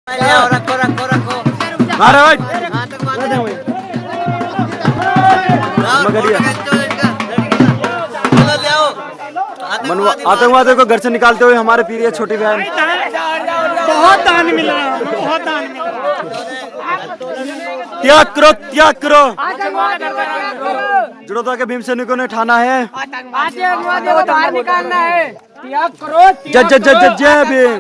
रखो रखो रखो मारो भाई आतंकवादियों को घर से निकालते हुए हमारे पीर छोटी बहन बहुत दान मिल रहा है, बहुत दान मिल रहा है। त्याग करो त्याग करो। जुड़ोदा के भीमसैनिकों ने ठाना है आतंकवादियों को बाहर निकालना है। त्याग करो, जय जय जय जय जय भीम।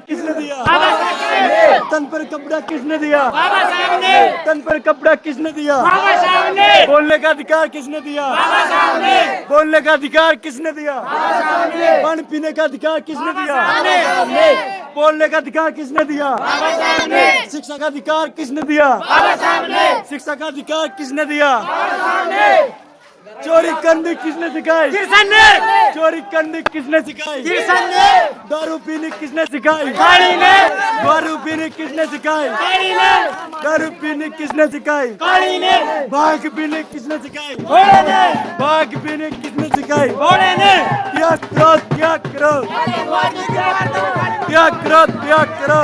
किसने दिया? तन पर कपड़ा किसने दिया? तन पर कपड़ा किसने दिया? बोलने का अधिकार किसने दिया? बोलने का अधिकार किसने दिया? पानी पीने का अधिकार किसने दिया? बोलने का अधिकार किसने दिया? शिक्षा का अधिकार किसने दिया? शिक्षा का अधिकार किसने दिया? चोरी करनी किसने सिखाई? चोरी करनी किसने सिखाई? दारू पीनी किसने सिखाई? दारू पीनी किसने सिखाई? दारू पीनी किसने सिखाई? भाग पीने किसने सिखाई? भाग पीने किसने सिखाई? त्याग करो त्याग करो त्याग करो त्याग करो।